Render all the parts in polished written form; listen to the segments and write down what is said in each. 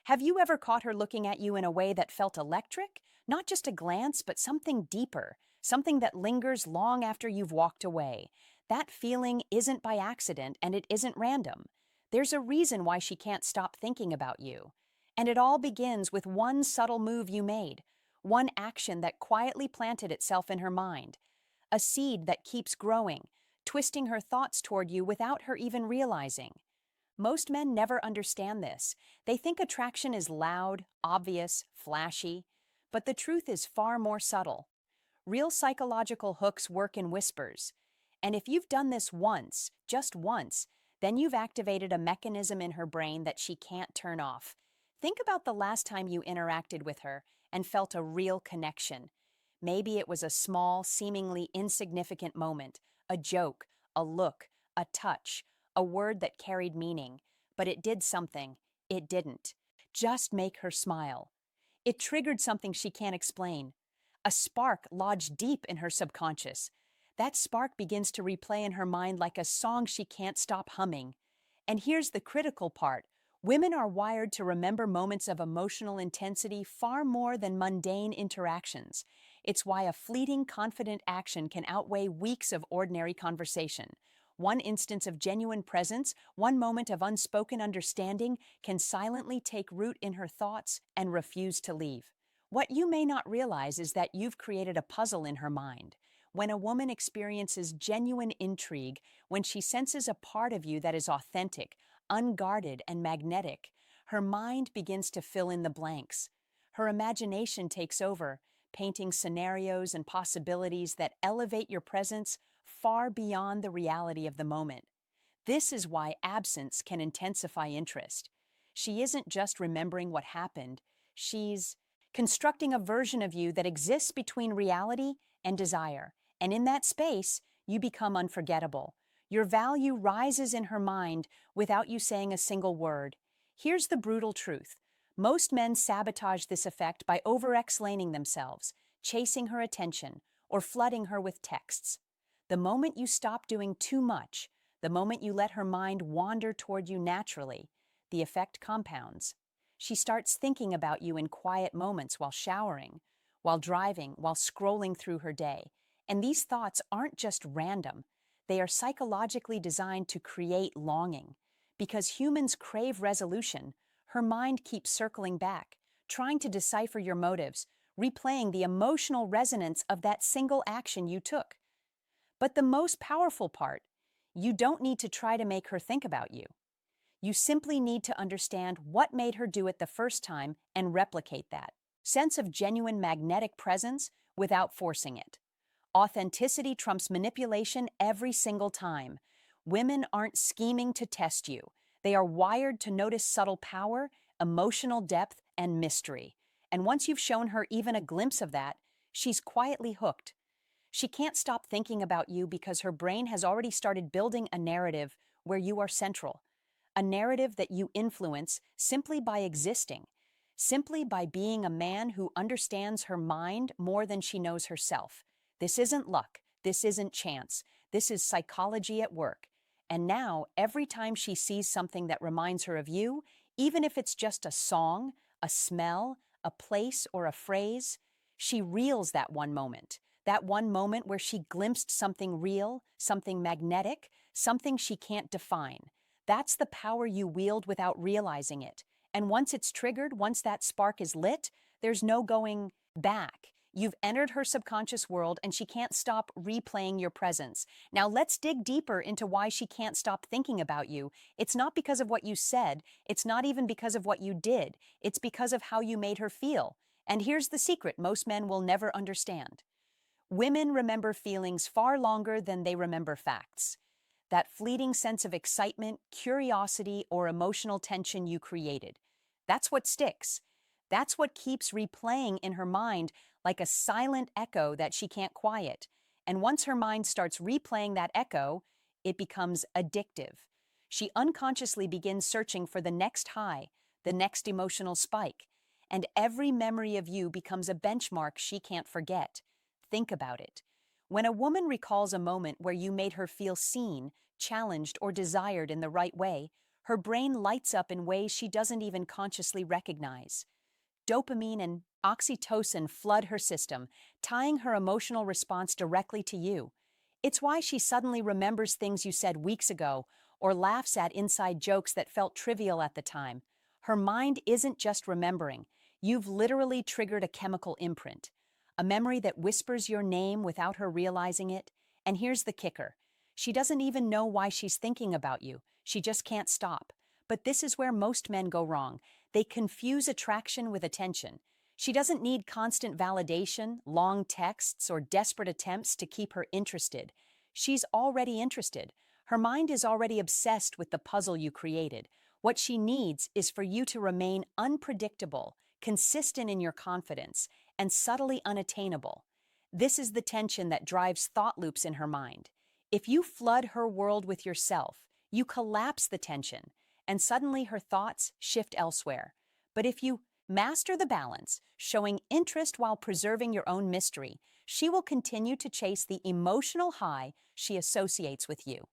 Have you ever caught her looking at you in a way that felt electric? Not just a glance, but something deeper, something that lingers long after you've walked away. That feeling isn't by accident and it isn't random. There's a reason why she can't stop thinking about you. And it all begins with one subtle move you made, one action that quietly planted itself in her mind, a seed that keeps growing, twisting her thoughts toward you without her even realizing. Most men never understand this. They think attraction is loud, obvious, flashy, but the truth is far more subtle. Real psychological hooks work in whispers. And if you've done this once, just once, then you've activated a mechanism in her brain that she can't turn off. Think about the last time you interacted with her and felt a real connection. Maybe it was a small, seemingly insignificant moment, a joke, a look, a touch, a word that carried meaning, but it did something. It didn't. Just make her smile. It triggered something she can't explain. A spark lodged deep in her subconscious. That spark begins to replay in her mind like a song she can't stop humming. And here's the critical part. Women are wired to remember moments of emotional intensity far more than mundane interactions. It's why a fleeting, confident action can outweigh weeks of ordinary conversation. One instance of genuine presence, one moment of unspoken understanding can silently take root in her thoughts and refuse to leave. What you may not realize is that you've created a puzzle in her mind. When a woman experiences genuine intrigue, when she senses a part of you that is authentic, unguarded, and magnetic, her mind begins to fill in the blanks. Her imagination takes over, painting scenarios and possibilities that elevate your presence far beyond the reality of the moment. This is why absence can intensify interest. She isn't just remembering what happened, she's constructing a version of you that exists between reality and desire. And in that space, you become unforgettable. Your value rises in her mind without you saying a single word. Here's the brutal truth. Most men sabotage this effect by over-explaining themselves, chasing her attention, or flooding her with texts. The moment you stop doing too much, the moment you let her mind wander toward you naturally, the effect compounds. She starts thinking about you in quiet moments while showering, while driving, while scrolling through her day. And these thoughts aren't just random. They are psychologically designed to create longing. Because humans crave resolution, her mind keeps circling back, trying to decipher your motives, replaying the emotional resonance of that single action you took. But the most powerful part, you don't need to try to make her think about you. You simply need to understand what made her do it the first time and replicate that sense of genuine magnetic presence without forcing it. Authenticity trumps manipulation every single time. Women aren't scheming to test you. They are wired to notice subtle power, emotional depth, and mystery. And once you've shown her even a glimpse of that, she's quietly hooked. She can't stop thinking about you because her brain has already started building a narrative where you are central. A narrative that you influence simply by existing, simply by being a man who understands her mind more than she knows herself. This isn't luck. This isn't chance. This is psychology at work. And now, every time she sees something that reminds her of you, even if it's just a song, a smell, a place, or a phrase, she reels that one moment where she glimpsed something real, something magnetic, something she can't define. That's the power you wield without realizing it. And once it's triggered, once that spark is lit, there's no going back. You've entered her subconscious world and she can't stop replaying your presence. Now let's dig deeper into why she can't stop thinking about you. It's not because of what you said. It's not even because of what you did. It's because of how you made her feel. And here's the secret most men will never understand. Women remember feelings far longer than they remember facts. That fleeting sense of excitement, curiosity, or emotional tension you created. That's what sticks. That's what keeps replaying in her mind like a silent echo that she can't quiet. And once her mind starts replaying that echo, it becomes addictive. She unconsciously begins searching for the next high, the next emotional spike. And every memory of you becomes a benchmark she can't forget. Think about it. When a woman recalls a moment where you made her feel seen, challenged, or desired in the right way, Her brain lights up in ways she doesn't even consciously recognize. Dopamine and oxytocin flood her system, tying her emotional response directly to you. It's why she suddenly remembers things you said weeks ago or laughs at inside jokes that felt trivial at the time. Her mind isn't just remembering. You've literally triggered a chemical imprint, a memory that whispers your name without her realizing it. And here's the kicker. She doesn't even know why she's thinking about you. She just can't stop. But this is where most men go wrong. They confuse attraction with attention. She doesn't need constant validation, long texts, or desperate attempts to keep her interested. She's already interested. Her mind is already obsessed with the puzzle you created. What she needs is for you to remain unpredictable, consistent in your confidence, and subtly unattainable. This is the tension that drives thought loops in her mind. If you flood her world with yourself, you collapse the tension, and suddenly her thoughts shift elsewhere. But if you master the balance, showing interest while preserving your own mystery, she will continue to chase the emotional high she associates with you.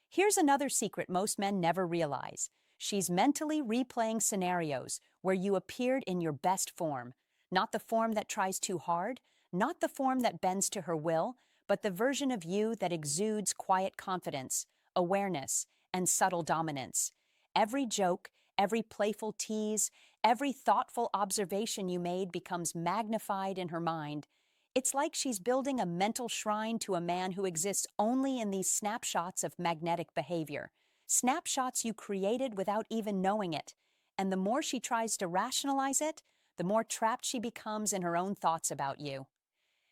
Here's another secret most men never realize. She's mentally replaying scenarios where you appeared in your best form, not the form that tries too hard, not the form that bends to her will, but the version of you that exudes quiet confidence, awareness, and subtle dominance. Every joke, every playful tease, every thoughtful observation you made becomes magnified in her mind. It's like she's building a mental shrine to a man who exists only in these snapshots of magnetic behavior, snapshots you created without even knowing it. And the more she tries to rationalize it, the more trapped she becomes in her own thoughts about you.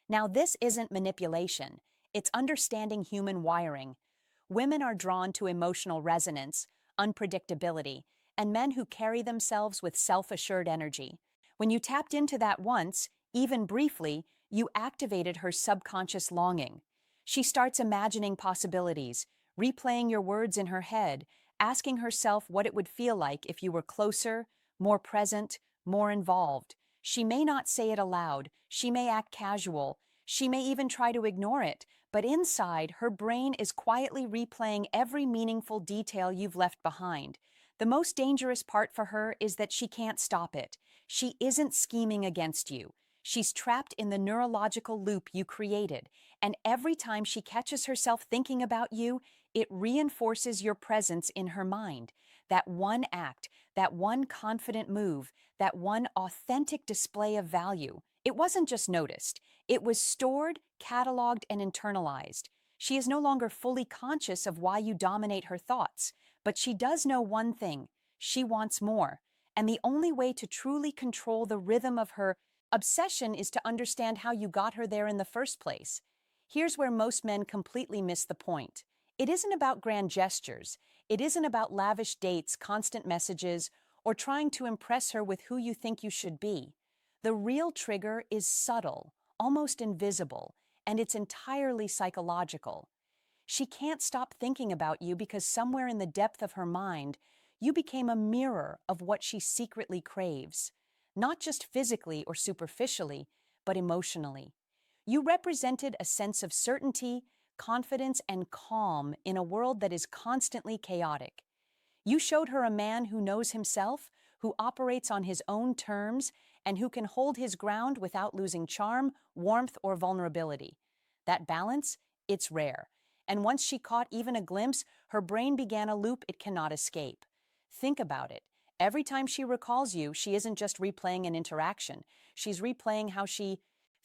Now, this isn't manipulation, it's understanding human wiring. Women are drawn to emotional resonance, unpredictability, and men who carry themselves with self-assured energy. When you tapped into that once, even briefly, you activated her subconscious longing. She starts imagining possibilities, replaying your words in her head, asking herself what it would feel like if you were closer, more present, more involved. She may not say it aloud, she may act casual, she may even try to ignore it, but inside, her brain is quietly replaying every meaningful detail you've left behind. The most dangerous part for her is that she can't stop it. She isn't scheming against you. She's trapped in the neurological loop you created, and every time she catches herself thinking about you, it reinforces your presence in her mind. That one act, that one confident move, that one authentic display of value. It wasn't just noticed. It was stored, cataloged, and internalized. She is no longer fully conscious of why you dominate her thoughts, but she does know one thing. She wants more. And the only way to truly control the rhythm of her obsession is to understand how you got her there in the first place. Here's where most men completely miss the point. It isn't about grand gestures. It isn't about lavish dates, constant messages, or trying to impress her with who you think you should be. The real trigger is subtle, almost invisible, and it's entirely psychological. She can't stop thinking about you because somewhere in the depth of her mind, you became a mirror of what she secretly craves. Not just physically or superficially, but emotionally. You represented a sense of certainty, confidence, and calm in a world that is constantly chaotic. You showed her a man who knows himself, who operates on his own terms, and who can hold his ground without losing charm, warmth, or vulnerability. That balance, it's rare. And once she caught even a glimpse, her brain began a loop it cannot escape. Think about it. Every time she recalls you, she isn't just replaying an interaction. She's replaying how she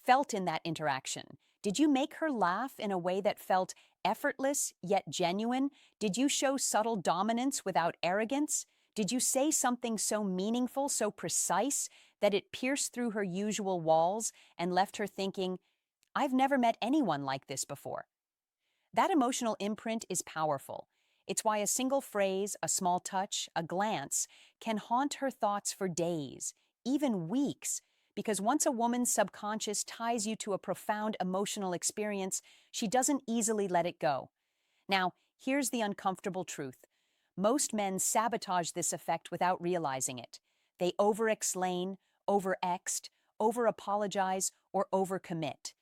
felt in that interaction. Did you make her laugh in a way that felt effortless yet genuine? Did you show subtle dominance without arrogance? Did you say something so meaningful, so precise, that it pierced through her usual walls and left her thinking, I've never met anyone like this before? That emotional imprint is powerful. It's why a single phrase, a small touch, a glance can haunt her thoughts for days, even weeks, because once a woman's subconscious ties you to a profound emotional experience, she doesn't easily let it go. Now, here's the uncomfortable truth. Most men sabotage this effect without realizing it. They over-explain, over-ext, over-apologize, or over-commit.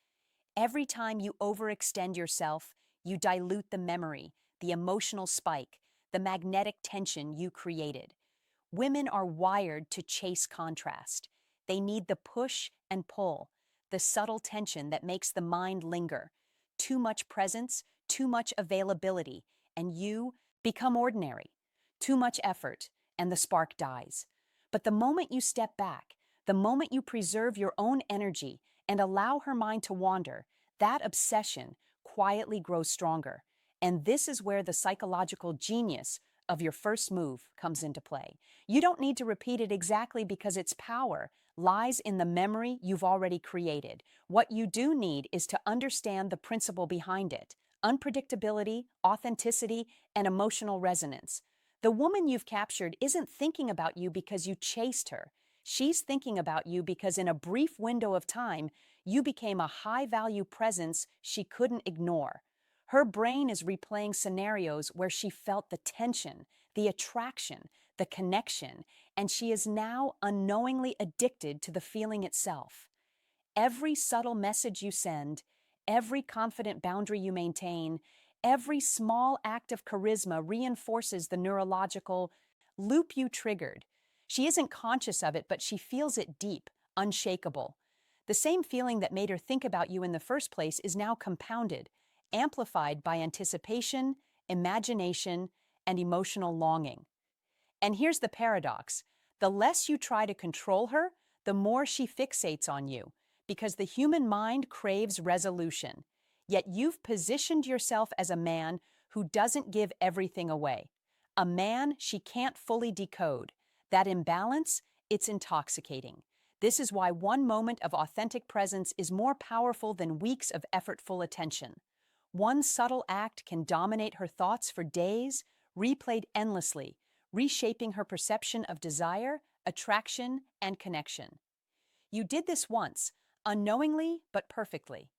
Every time you overextend yourself, you dilute the memory, the emotional spike, the magnetic tension you created. Women are wired to chase contrast. They need the push and pull, the subtle tension that makes the mind linger. Too much presence, too much availability, and you become ordinary. Too much effort, and the spark dies. But the moment you step back, the moment you preserve your own energy and allow her mind to wander, that obsession quietly grows stronger. And this is where the psychological genius of your first move comes into play. You don't need to repeat it exactly because its power lies in the memory you've already created. What you do need is to understand the principle behind it: unpredictability, authenticity, and emotional resonance. The woman you've captured isn't thinking about you because you chased her. She's thinking about you because in a brief window of time, you became a high-value presence she couldn't ignore. Her brain is replaying scenarios where she felt the tension, the attraction, the connection, and she is now unknowingly addicted to the feeling itself. Every subtle message you send, every confident boundary you maintain, every small act of charisma reinforces the neurological loop you triggered. She isn't conscious of it, but she feels it deep, unshakable. The same feeling that made her think about you in the first place is now compounded, amplified by anticipation, imagination, and emotional longing. And here's the paradox: the less you try to control her, the more she fixates on you, because the human mind craves resolution. Yet you've positioned yourself as a man who doesn't give everything away, a man she can't fully decode. That imbalance, it's intoxicating. This is why one moment of authentic presence is more powerful than weeks of effortful attention. One subtle act can dominate her thoughts for days, replayed endlessly, reshaping her perception of desire, attraction, and connection. You did this once, unknowingly but perfectly.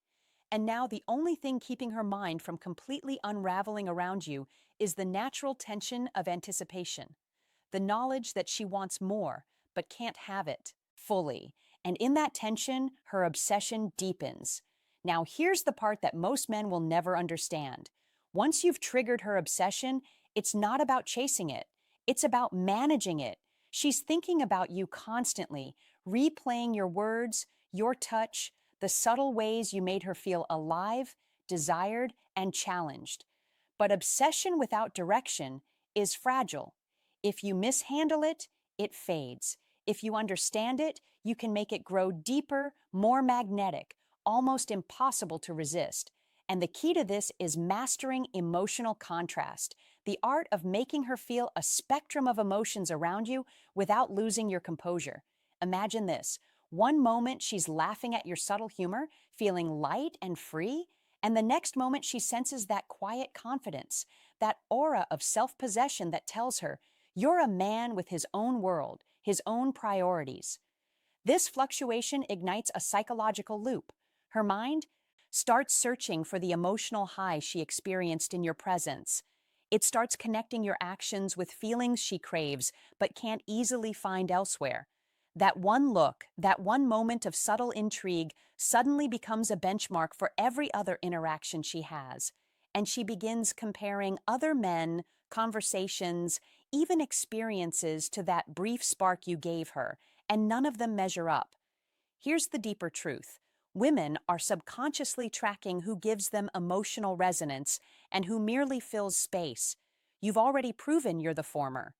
And now the only thing keeping her mind from completely unraveling around you is the natural tension of anticipation, the knowledge that she wants more but can't have it fully. And in that tension, her obsession deepens. Now, here's the part that most men will never understand. Once you've triggered her obsession, it's not about chasing it, it's about managing it. She's thinking about you constantly, replaying your words, your touch, the subtle ways you made her feel alive, desired, and challenged. But obsession without direction is fragile. If you mishandle it, it fades. If you understand it, you can make it grow deeper, more magnetic, almost impossible to resist. And the key to this is mastering emotional contrast, the art of making her feel a spectrum of emotions around you without losing your composure. Imagine this: one moment she's laughing at your subtle humor, feeling light and free, and the next moment she senses that quiet confidence, that aura of self-possession that tells her, you're a man with his own world, his own priorities. This fluctuation ignites a psychological loop. Her mind starts searching for the emotional high she experienced in your presence. It starts connecting your actions with feelings she craves but can't easily find elsewhere. That one look, that one moment of subtle intrigue suddenly becomes a benchmark for every other interaction she has. And she begins comparing other men, conversations, even experiences to that brief spark you gave her, and none of them measure up. Here's the deeper truth: women are subconsciously tracking who gives them emotional resonance and who merely fills space. You've already proven you're the former.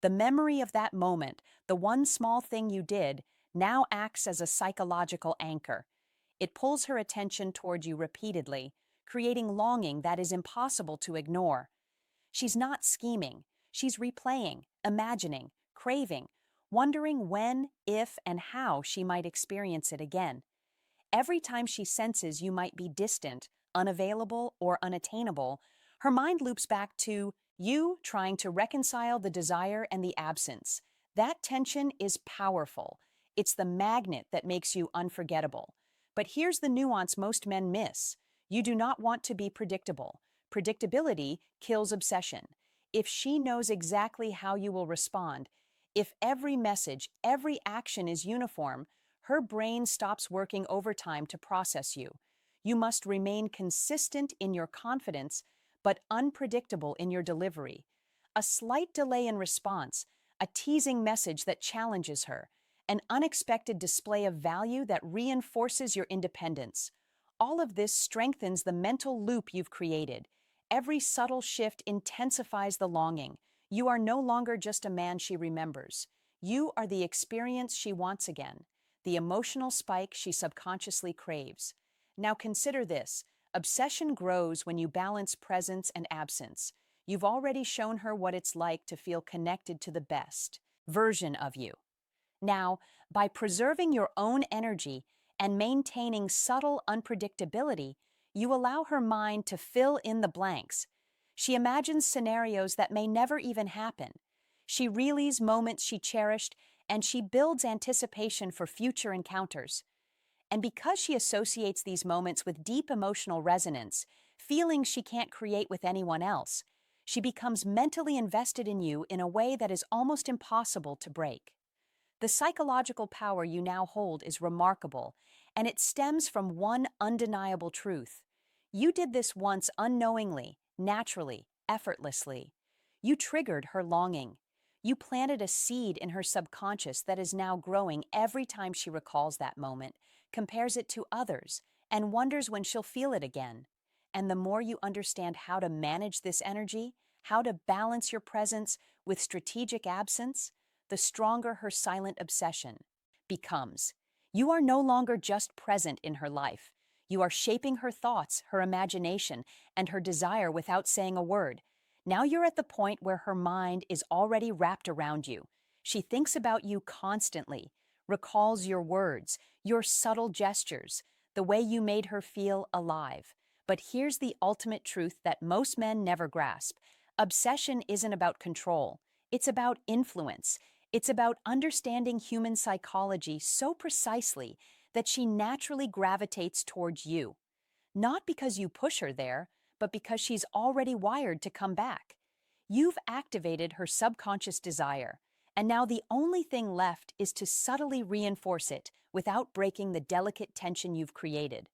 The memory of that moment, the one small thing you did, now acts as a psychological anchor. It pulls her attention toward you repeatedly, creating longing that is impossible to ignore. She's not scheming. She's replaying, imagining, craving, wondering when, if, and how she might experience it again. Every time she senses you might be distant, unavailable, or unattainable, her mind loops back to you trying to reconcile the desire and the absence. That tension is powerful. It's the magnet that makes you unforgettable. But here's the nuance most men miss: you do not want to be predictable. Predictability kills obsession. If she knows exactly how you will respond, if every message, every action is uniform, her brain stops working overtime to process you. You must remain consistent in your confidence, but unpredictable in your delivery. A slight delay in response, a teasing message that challenges her, an unexpected display of value that reinforces your independence. All of this strengthens the mental loop you've created. Every subtle shift intensifies the longing. You are no longer just a man she remembers. You are the experience she wants again, the emotional spike she subconsciously craves. Now consider this. Obsession grows when you balance presence and absence. You've already shown her what it's like to feel connected to the best version of you. Now, by preserving your own energy and maintaining subtle unpredictability, you allow her mind to fill in the blanks. She imagines scenarios that may never even happen. She relives moments she cherished, and she builds anticipation for future encounters. And because she associates these moments with deep emotional resonance, feelings she can't create with anyone else, she becomes mentally invested in you in a way that is almost impossible to break. The psychological power you now hold is remarkable, and it stems from one undeniable truth. You did this once unknowingly, naturally, effortlessly. You triggered her longing. You planted a seed in her subconscious that is now growing every time she recalls that moment, compares it to others, and wonders when she'll feel it again. And the more you understand how to manage this energy, how to balance your presence with strategic absence, the stronger her silent obsession becomes. You are no longer just present in her life. You are shaping her thoughts, her imagination, and her desire without saying a word. Now you're at the point where her mind is already wrapped around you. She thinks about you constantly, recalls your words, your subtle gestures, the way you made her feel alive. But here's the ultimate truth that most men never grasp. Obsession isn't about control. It's about influence. It's about understanding human psychology so precisely that she naturally gravitates towards you. Not because you push her there, but because she's already wired to come back. You've activated her subconscious desire, and now the only thing left is to subtly reinforce it without breaking the delicate tension you've created.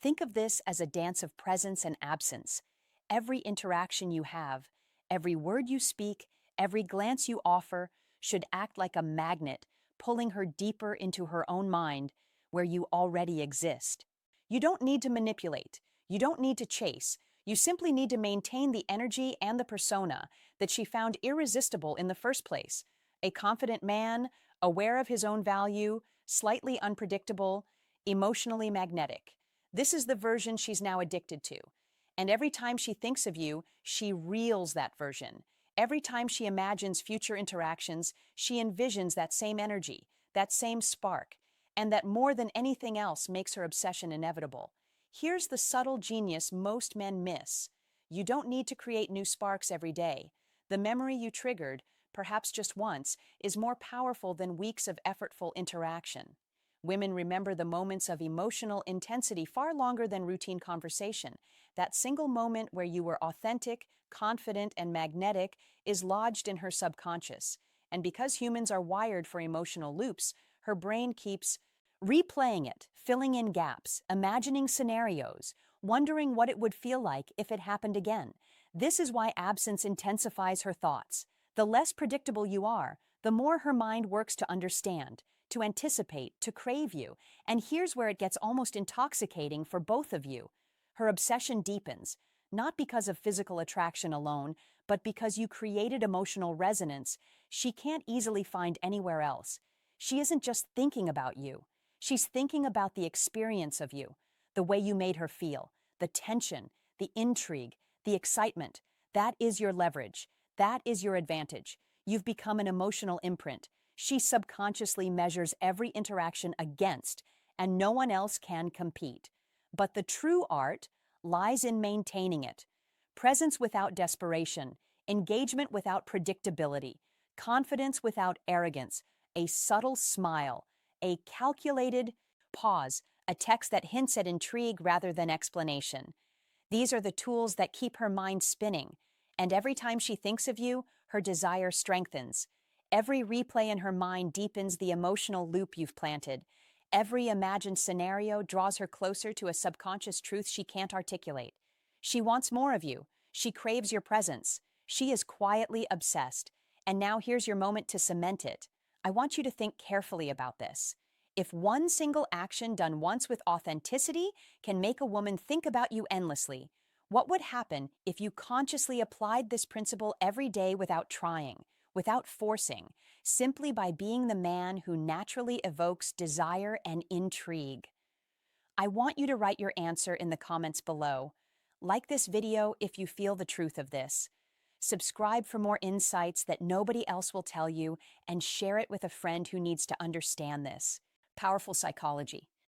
Think of this as a dance of presence and absence. Every interaction you have, every word you speak, every glance you offer should act like a magnet, pulling her deeper into her own mind where you already exist. You don't need to manipulate. You don't need to chase. You simply need to maintain the energy and the persona that she found irresistible in the first place. A confident man, aware of his own value, slightly unpredictable, emotionally magnetic. This is the version she's now addicted to. And every time she thinks of you, she reels that version. Every time she imagines future interactions, she envisions that same energy, that same spark, and that more than anything else makes her obsession inevitable. Here's the subtle genius most men miss. You don't need to create new sparks every day. The memory you triggered, perhaps just once, is more powerful than weeks of effortful interaction. Women remember the moments of emotional intensity far longer than routine conversation. That single moment where you were authentic, confident, and magnetic is lodged in her subconscious. And because humans are wired for emotional loops, her brain keeps replaying it, filling in gaps, imagining scenarios, wondering what it would feel like if it happened again. This is why absence intensifies her thoughts. The less predictable you are, the more her mind works to understand, to anticipate, to crave you. And here's where it gets almost intoxicating for both of you. Her obsession deepens, not because of physical attraction alone, but because you created emotional resonance she can't easily find anywhere else. She isn't just thinking about you. She's thinking about the experience of you, the way you made her feel, the tension, the intrigue, the excitement. That is your leverage. That is your advantage. You've become an emotional imprint. She subconsciously measures every interaction against, and no one else can compete. But the true art lies in maintaining it. Presence without desperation, engagement without predictability, confidence without arrogance, a subtle smile, a calculated pause, a text that hints at intrigue rather than explanation. These are the tools that keep her mind spinning, and every time she thinks of you, her desire strengthens. Every replay in her mind deepens the emotional loop you've planted. Every imagined scenario draws her closer to a subconscious truth she can't articulate. She wants more of you. She craves your presence. She is quietly obsessed. And now here's your moment to cement it. I want you to think carefully about this. If one single action done once with authenticity can make a woman think about you endlessly, what would happen if you consciously applied this principle every day without trying, without forcing, simply by being the man who naturally evokes desire and intrigue? I want you to write your answer in the comments below. Like this video if you feel the truth of this. Subscribe for more insights that nobody else will tell you, and share it with a friend who needs to understand this. Powerful psychology.